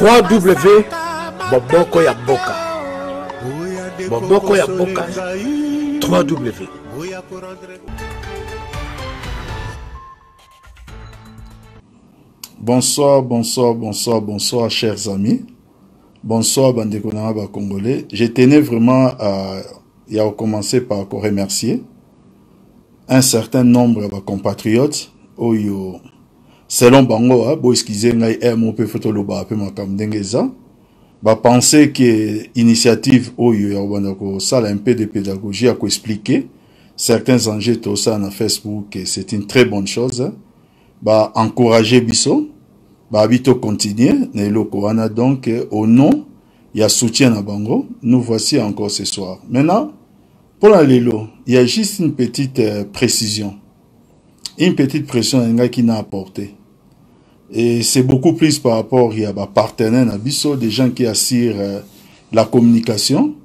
3W Boboko ya Boka. Boboko ya Boka. 3W. Bonsoir, bonsoir, bonsoir, bonsoir, chers amis. Bonsoir, Bandekonaba Congolais. Je tenais vraiment à commencer par remercier un certain nombre de compatriotes. Selon Bango, bo excusez ngai mo pe foto lo ba pe makam ndengeza. Ba penser que initiative oyo ya bana ko sala un peu de pédagogie à expliquer certains enjeux tout ça na Facebook, c'est une très bonne chose. Ba encourager biso, ba habito continuer na loko wana donc au nom il y a soutien à Bango, nous voici encore ce soir. Maintenant pour la lelo, il y a juste une petite précision. Une petite pression qui n'a apporté. Et c'est beaucoup plus par rapport à des partenaires, des gens qui assurent la communication.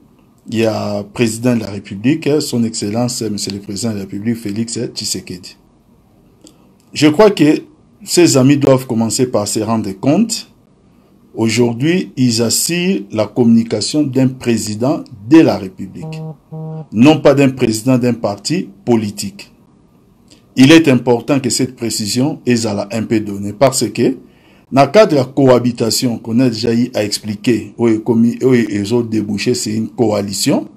Il y a le président de la République, son Excellence, Monsieur le Président de la République, Félix Tshisekedi. Je crois que ces amis doivent commencer par se rendre compte. Aujourd'hui, ils assurent la communication d'un président de la République. Non pas d'un président d'un parti politique. Il est important que cette précision est un peu donnée parce que dans le cadre de la cohabitation qu'on a déjà eu à expliquer, où ils ont débouché, c'est une coalition,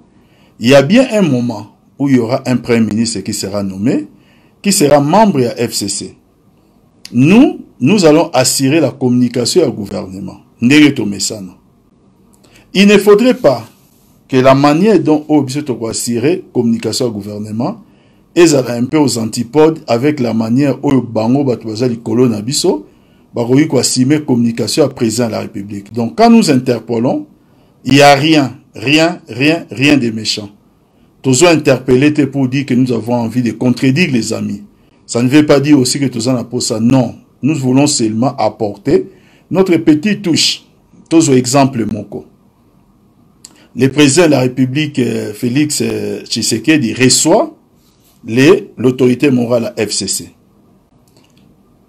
il y a bien un moment où il y aura un premier ministre qui sera nommé, qui sera membre de la FCC. Nous allons assurer la communication au gouvernement. Il ne faudrait pas que la manière dont on doit assurer la communication au gouvernement et ça un peu aux antipodes avec la manière où Bango Batouazali Colonna Bisso, Baroui Kwasime communication à président de la République. Donc quand nous interpellons, il n'y a rien de méchant. Tous interpellé pour dire que nous avons envie de contredire les amis. Ça ne veut pas dire aussi que tous en a ça. Non, nous voulons seulement apporter notre petite touche. Tous exemple Moko. Le président de la République, Félix Tshisekedi, reçoit l'autorité morale à FCC.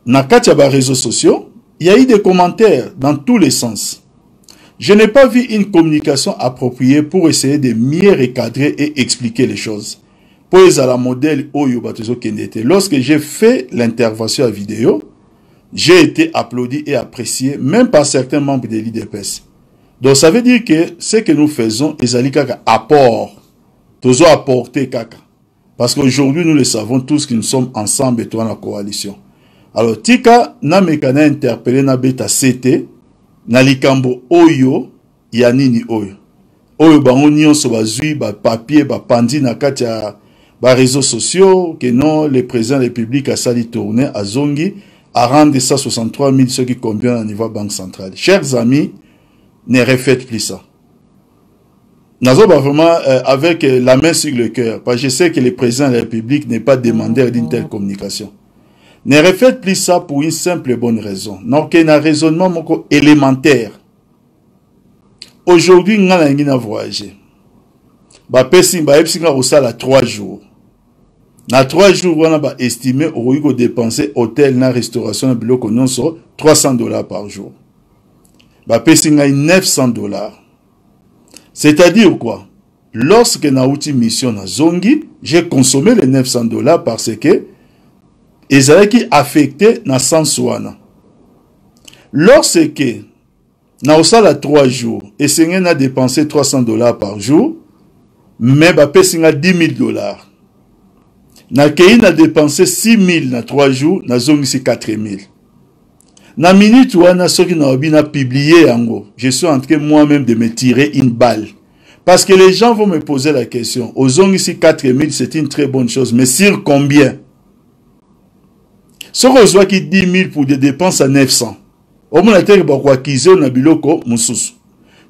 Dans les réseaux sociaux, il y a eu des commentaires dans tous les sens. Je n'ai pas vu une communication appropriée pour essayer de mieux recadrer et expliquer les choses. Pour la modèle Oyo Batuzo Kendete, lorsque j'ai fait l'intervention à vidéo, j'ai été applaudi et apprécié, même par certains membres de l'IDPS. Donc ça veut dire que ce que nous faisons, ils allaient kaka apport, toujours apporter kaka. Parce qu'aujourd'hui, nous le savons tous que nous sommes ensemble et dans la coalition. Alors, Tika, na mekana interpellé na beta CT, na likambo oyo, yanini oyo. Oyo bango nyonso bazui, ba papier, ba pandi na katia, ba réseaux sociaux, que non, le président de la République a sali tourner à Zongi, à rendre 163 000 ceux qui conviennent au niveau banque centrale. Chers amis, ne refaites plus ça. Nazoba vraiment avec la main sur le cœur, parce que je sais que le président de la République n'est pas demandeur d'une telle communication. Ne refaites plus ça pour une simple et bonne raison. Donc, il y a un raisonnement élémentaire. Aujourd'hui, nous avons voyagé. Nous avons 3 jours. Dans 3 jours, on a estimé qu'on dépenser hôtel, na restauration, na 300 $ par jour. Nous avons 900 $. C'est-à-dire quoi? Lorsque na outil mission na Zongi, j'ai consommé les 900 $ parce que ils avaient qui affecté na Sansouana. Lorsque na osala 3 jours, et c'est na dépensé 300 $ par jour, mais ba pesinga 10 000 $. Na kei na dépensé 6 000 na 3 jours, na Zongi c'est 4 000. Na minute wana soki na obi na publié yango, je suis en train moi-même de me tirer une balle. Parce que les gens vont me poser la question. Aux ongles ici 4000, c'est une très bonne chose. Mais sur combien? Ce qu'on voit qui 10 000 pour des dépenses à 900. Au moins,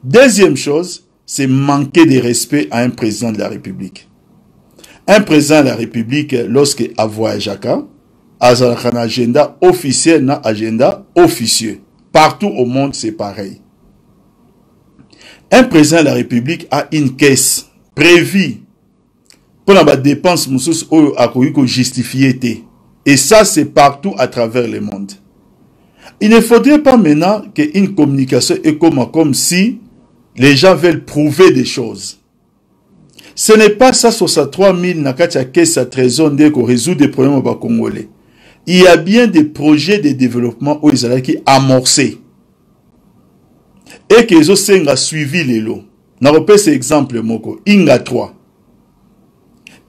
deuxième chose, c'est manquer de respect à un président de la République. Un président de la République, lorsqu'il a voyagé à un agenda officiel, un agenda officieux. Partout au monde, c'est pareil. Un président de la République a une caisse prévue pour la dépense justifiée. Et ça, c'est partout à travers le monde. Il ne faudrait pas maintenant qu'une communication est comme si les gens veulent prouver des choses. Ce n'est pas ça 63 000 nakati ya caisse à trésor pour résoudre des problèmes au Congolais. Il y a bien des projets de développement où ils qui amorcés. Et qu'ils ont suivi les lots. Je repère cet exemple, Moko. Inga 3.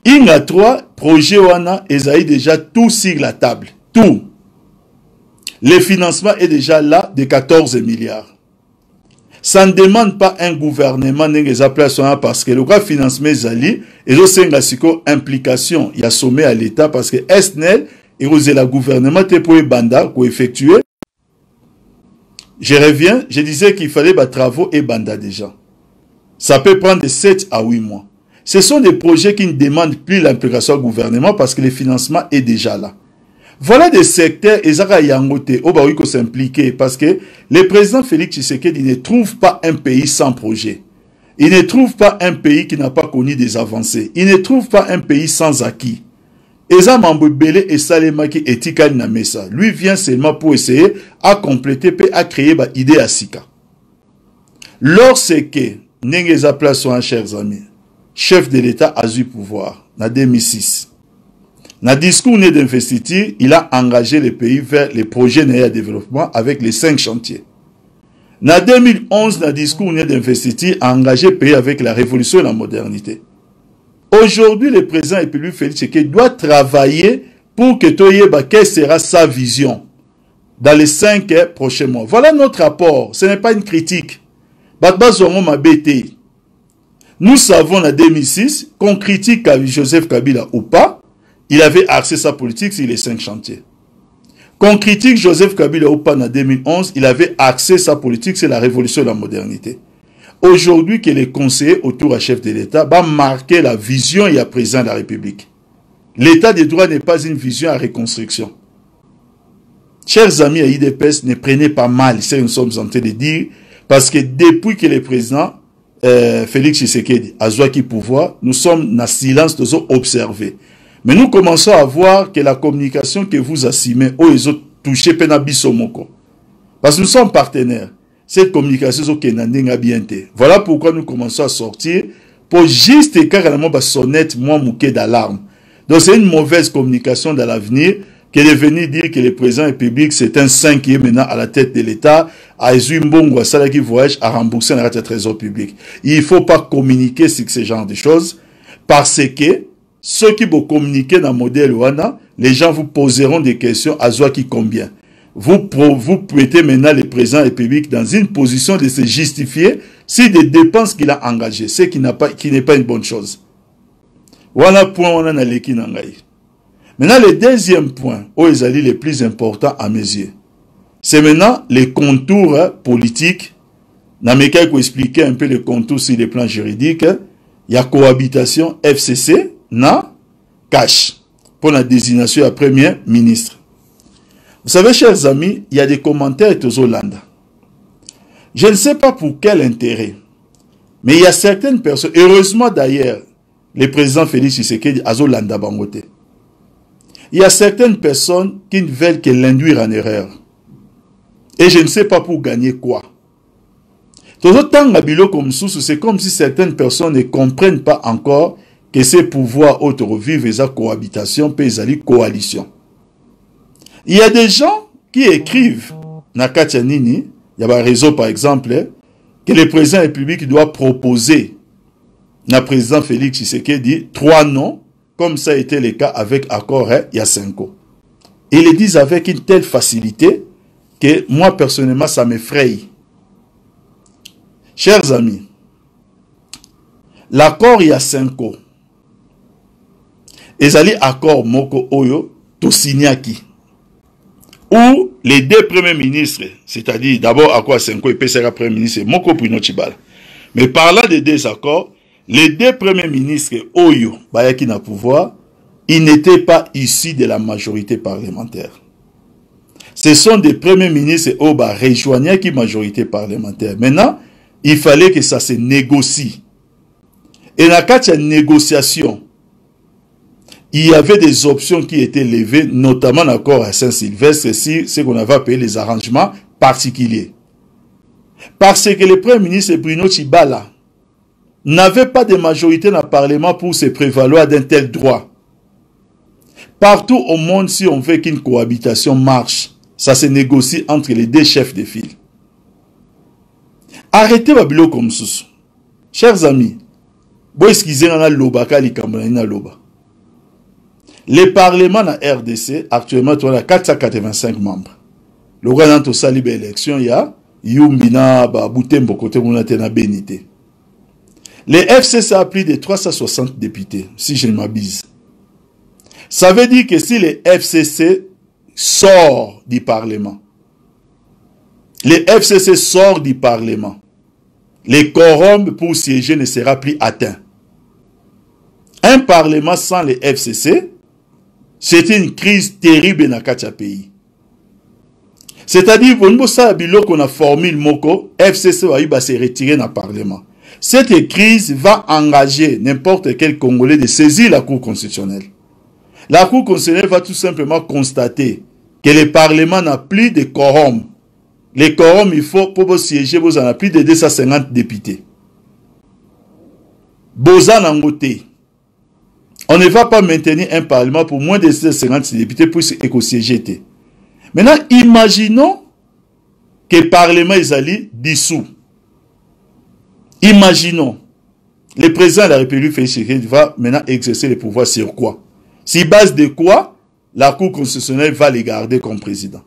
Inga 3, projet Wana, ils ont déjà tout sur la table. Tout. Le financement est déjà là de 14 milliards. Ça ne demande pas un gouvernement parce que le grand financement est allé et aussi une implication. Il y a sommet à l'État parce que SNL et le gouvernement pour banda pour effectuer. Je reviens, je disais qu'il fallait des travaux et banda déjà. Ça peut prendre de 7 à 8 mois. Ce sont des projets qui ne demandent plus l'implication du gouvernement parce que le financement est déjà là. Voilà des secteurs, Ezara Yangote, Obaouiko s'impliquer parce que le président Félix Tshisekedi ne trouve pas un pays sans projet. Il ne trouve pas un pays qui n'a pas connu des avancées. Il ne trouve pas un pays sans acquis. Eza Mambobele et Salemaki et Tikal Namesa. Lui vient seulement pour essayer à compléter et à créer une idée à Sika. Lorsque Nengeza Place, chers amis, chef de l'État a eu pouvoir, en 2006, dans le discours d'investiture, il a engagé le pays vers les projets de développement avec les 5 chantiers. En 2011, dans le discours d'investiture, il a engagé le pays avec la révolution et la modernité. Aujourd'hui, le président République Félix Tshisekedi doit travailler pour que Toyeba, quelle sera sa vision dans les 5 prochains mois. Voilà notre rapport. Ce n'est pas une critique. Nous savons en 2006 qu'on critique Joseph Kabila ou pas. Il avait axé sa politique sur les 5 chantiers. Qu'on critique Joseph Kabila ou pas en 2011, il avait axé sa politique sur la révolution et la modernité. Aujourd'hui, que les conseillers autour du chef de l'État va marquer la vision et la président de la République. L'État des droits n'est pas une vision à reconstruction. Chers amis à IDPS, ne prenez pas mal ce que nous sommes en train de dire, parce que depuis que le président Félix Tshisekedi a joué pouvoir, nous sommes dans silence, nous sommes observés. Mais nous commençons à voir que la communication que vous assumez, ils ont touché Penabisomoko. Parce que nous sommes partenaires. Cette communication est bien. Voilà pourquoi nous commençons à sortir pour juste carrément sonnette moins mouquet d'alarme. Donc c'est une mauvaise communication dans l'avenir qui est venue dire que le président public c'est un 5 qui est maintenant à la tête de l'État, à Ezuimbongo, à Salaki Voyage, à rembourser la trésor public. Il ne faut pas communiquer sur ce genre de choses parce que ceux qui vont communiquer dans le modèle Wana, les gens vous poseront des questions à Zouaki combien. Vous mettez maintenant le président République dans une position de se justifier si des dépenses qu'il a engagées, ce qui n'est pas une bonne chose. Voilà point on a l'équipe nangai. Maintenant le deuxième point, le plus important à mes yeux, c'est maintenant les contours politiques. Nameka pour expliquer un peu les contours sur les plans juridiques. Il y a cohabitation FCC na cash pour la désignation du premier ministre. Vous savez, chers amis, il y a des commentaires aux Hollande. Je ne sais pas pour quel intérêt, mais il y a certaines personnes, heureusement d'ailleurs, le président Félix Tshisekedi a Hollande bangote. Il y a certaines personnes qui ne veulent que l'induire en erreur. Et je ne sais pas pour gagner quoi. C'est comme si certaines personnes ne comprennent pas encore que ces pouvoirs auto-vivent et cohabitation, puis coalition. Il y a des gens qui écrivent, Nakatia Nini, il y a un réseau par exemple, que le président de la République doit proposer, le président Félix Tshisekedi, 3 noms, comme ça a été le cas avec Accord Yasenko. Ils le disent avec une telle facilité que moi personnellement ça m'effraie. Chers amis, l'accord Yasenko, ezali accord moko oyo to signaki, où les 2 premiers ministres, c'est-à-dire d'abord accord Yasenko et PCR premier ministre Moko Bruno Tshibala. Mais parlant des 2 accords, les 2 premiers ministres oyo bayaki na pouvoir, ils n'étaient pas issus de la majorité parlementaire. Ce sont des premiers ministres oyo rejoignent qui majorité parlementaire. Maintenant, il fallait que ça se négocie. Et dans la négociation, il y avait des options qui étaient levées, notamment l'accord à Saint-Sylvestre, si ce qu'on avait appelé les arrangements particuliers. Parce que le Premier ministre Bruno Tshibala n'avait pas de majorité dans le Parlement pour se prévaloir d'un tel droit. Partout au monde, si on veut qu'une cohabitation marche, ça se négocie entre les deux chefs de file. Arrêtez Babilo comme ça. Chers amis, bon excusez na lobaka li kamona na loba. Le Parlement na RDC actuellement on a 485 membres. Le grand to sali be élection ya yumbina ba butembo côté mona tena benité. Le FCC a plus de 360 députés si je ne m'abuse. Ça veut dire que si le FCC sort du Parlement, le FCC sort du Parlement, le quorum pour siéger ne sera plus atteint. Un Parlement sans le FCC, c'est une crise terrible dans le pays. C'est-à-dire, qu'on a formule Moko, FCC va se retirer dans le Parlement. Cette crise va engager n'importe quel Congolais de saisir la Cour constitutionnelle. La Cour constitutionnelle va tout simplement constater que le Parlement n'a plus de quorum. Les quorums, il faut, pour siéger, vous en avez plus de 250 députés. Bozan Angote. On ne va pas maintenir un Parlement pour moins de 250 députés pour éco-siéger. Maintenant, imaginons que le Parlement est allé dissous. Imaginons. Le président de la République Félix Tshisekedi va maintenant exercer le pouvoir sur quoi? Sur base de quoi la Cour constitutionnelle va les garder comme président?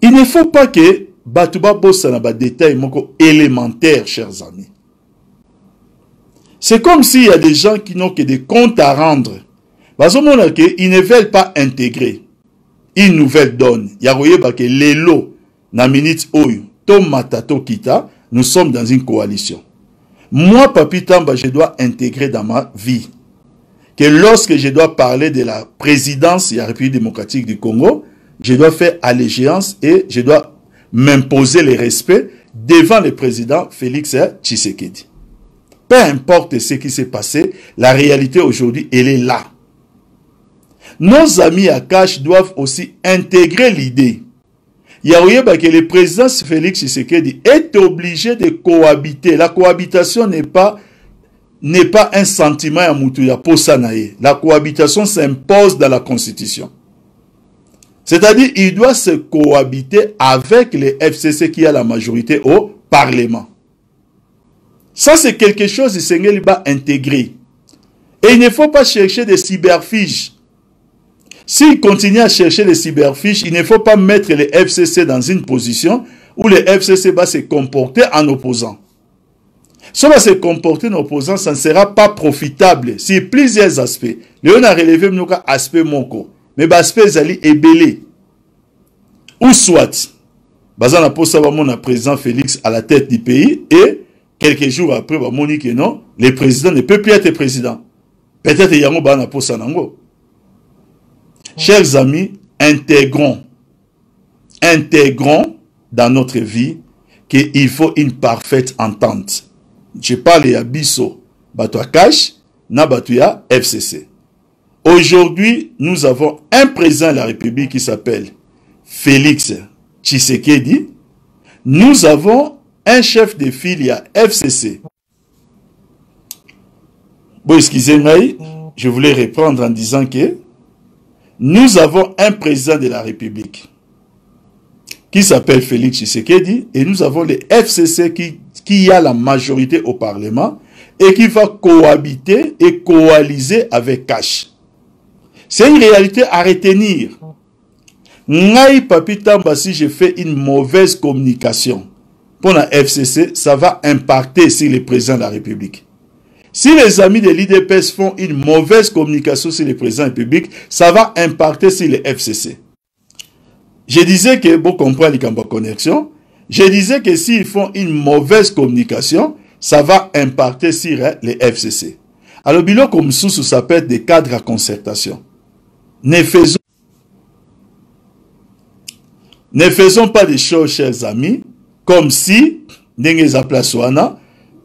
Il ne faut pas que Batouba bosse dans des détails élémentaires, chers amis. C'est comme s'il y a des gens qui n'ont que des comptes à rendre. Ils ne veulent pas intégrer une nouvelle donne. Il y a que l'élo, na minute oyo, Tom Matato Kita, nous sommes dans une coalition. Moi, Papi Tamba, je dois intégrer dans ma vie que lorsque je dois parler de la présidence de la République démocratique du Congo, je dois faire allégeance et je dois m'imposer le respect devant le président Félix Tshisekedi. Peu importe ce qui s'est passé, la réalité aujourd'hui, elle est là. Nos amis à Kash doivent aussi intégrer l'idée. Il y a que le président Félix Tshisekedi est obligé de cohabiter. La cohabitation n'est pas un sentiment à Moutouya Posanaye. La cohabitation s'impose dans la Constitution. C'est-à-dire, il doit se cohabiter avec les FCC qui a la majorité au Parlement. Ça, c'est quelque chose que Sengeli va intégrer. Et il ne faut pas chercher des cyberfiches. S'il continue à chercher les cyberfiches, il ne faut pas mettre les FCC dans une position où les FCC va se comporter en opposant. Si on va se comporter en opposant, ça ne sera pas profitable sur plusieurs aspects. Léon a relevé un aspect monko. Mais l'aspect Zali est belé. Ou soit, Bazana posa mon président Félix à la tête du pays et quelques jours après, Monique non, le président ne peut plus être président. Peut-être qu'il y a un bana posa nango. Chers amis, intégrons dans notre vie qu'il faut une parfaite entente. Je parle à Bisso, Batoua Kash, Nabatouya FCC. Aujourd'hui, nous avons un président de la République qui s'appelle Félix Tshisekedi. Nous avons un chef de file à FCC. Bon, excusez-moi, je voulais reprendre en disant que nous avons un président de la République qui s'appelle Félix Tshisekedi et nous avons les FCC qui a la majorité au Parlement et qui va cohabiter et coaliser avec Kash. C'est une réalité à retenir. Ngai Papi Tamba, si je fais une mauvaise communication pour la FCC, ça va impacter sur le président de la République. Si les amis de l'IDPS font une mauvaise communication sur le président de la République, ça va impacter sur le FCC. Je disais que, pour comprendre les connexion, je disais que s'ils font une mauvaise communication, ça va impacter sur les FCC. Alors, bilo comme ça peut être des cadres à concertation. Ne faisons pas des choses, chers amis, comme si, dans les places, tout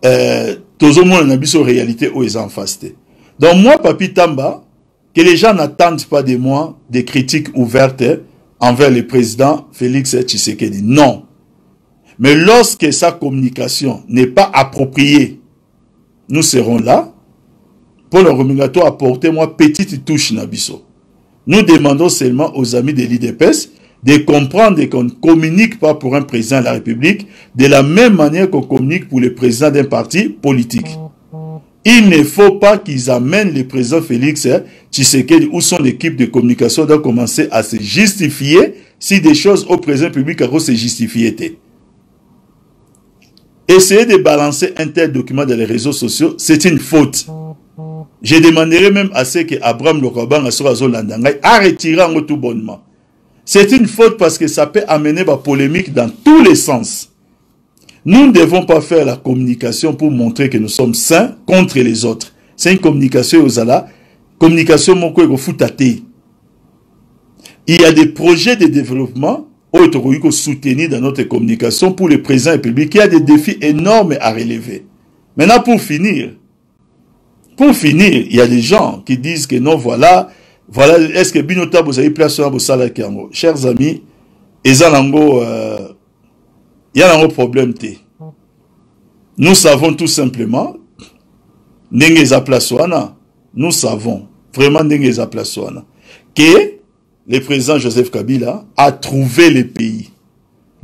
le monde a une réalité où ils ont fasté. Donc moi, Papi Tamba, que les gens n'attendent pas de moi des critiques ouvertes envers le président Félix Tshisekedi. Non. Mais lorsque sa communication n'est pas appropriée, nous serons là pour le Romingato apporter moi petite touche Nabiso. Nous demandons seulement aux amis de l'IDPS de comprendre qu'on ne communique pas pour un président de la République de la même manière qu'on communique pour le président d'un parti politique. Il ne faut pas qu'ils amènent le président Félix Tshisekedi ou son équipe de communication doit commencer à se justifier si des choses au président public à se justifier. Essayer de balancer un tel document dans les réseaux sociaux, c'est une faute. Je demanderai même à ce que Abraham Lokabang a retiré en tout bonnement. C'est une faute parce que ça peut amener la polémique dans tous les sens. Nous ne devons pas faire la communication pour montrer que nous sommes sains contre les autres. C'est une communication aux ala, communication moko foutaté. Il y a des projets de développement où soutenir dans notre communication pour le président et le public. Il y a des défis énormes à relever. Maintenant, pour finir, il y a des gens qui disent que non, voilà, est-ce que Binota vous avez place sur Bossala Kiango? Chers amis, il y a un problème. Nous savons tout simplement, nous savons vraiment que le président Joseph Kabila a trouvé le pays.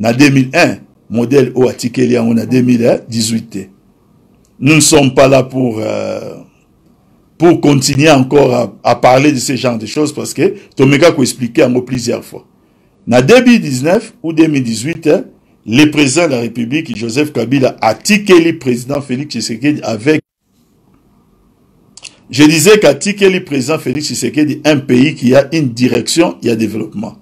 En 2001, modèle au Atikeli en 2018. Nous ne sommes pas là pour continuer encore à parler de ce genre de choses parce que Tomeka a expliqué en plusieurs fois. En 2019 ou 2018, le président de la République, Joseph Kabila, a tiqué le président Félix Tshisekedi avec... Je disais qu'à tiqué le président Félix Tshisekedi, un pays qui a une direction et un développement.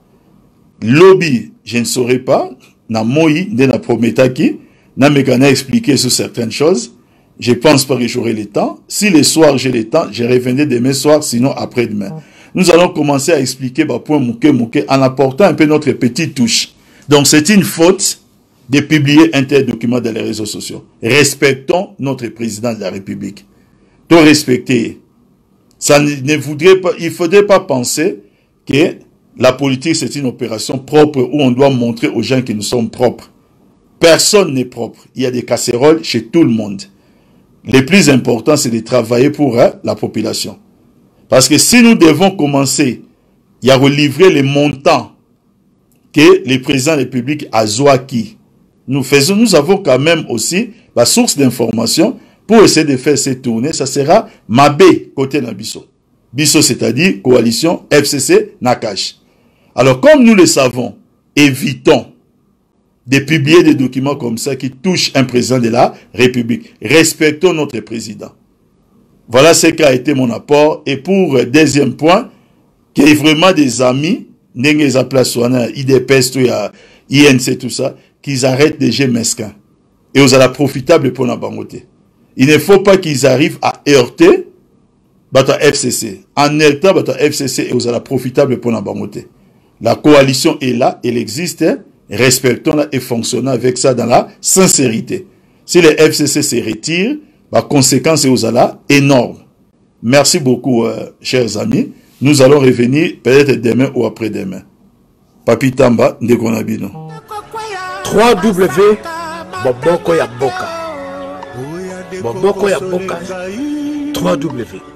Lobby, je ne saurais pas, na moi, na prometaki, na mécana expliqué sur certaines choses. Je pense pas que j'aurai le temps. Si le soir j'ai le temps, je reviendrai demain soir, sinon après-demain. Nous allons commencer à expliquer point mouké en apportant un peu notre petite touche. Donc c'est une faute de publier un tel document dans les réseaux sociaux. Respectons notre président de la République. Tout respecter. Ça ne voudrait pas, il faudrait pas penser que la politique c'est une opération propre où on doit montrer aux gens que nous sommes propres. Personne n'est propre. Il y a des casseroles chez tout le monde. Le plus important, c'est de travailler pour la population. Parce que si nous devons commencer à relivrer les montants que le président de la République a Zouaki, nous avons quand même aussi la source d'information pour essayer de faire ces tournées. Ça sera Mabé côté Nabiso. Biso, c'est-à-dire coalition FCC Nakash. Alors, comme nous le savons, évitons de publier des documents comme ça qui touchent un président de la République. Respectons notre président. Voilà ce qu'a été mon apport. Et pour deuxième point, qu'il y ait vraiment des amis, IDPS, INC, tout ça, qu'ils arrêtent des jeux mesquins. Et aux la profitable pour la bangote. Il ne faut pas qu'ils arrivent à heurter Bata FCC. En heurtant Bata FCC et aux la profitable pour la bangote. La coalition est là, elle existe. Respectons-la et fonctionnons avec ça dans la sincérité. Si les FCC se retirent, la conséquence est aux ala énorme. Merci beaucoup, chers amis. Nous allons revenir peut-être demain ou après-demain. Papi Tamba, Ndekonabino. 3W Boboko ya Boka. Boboko ya Boka. 3W.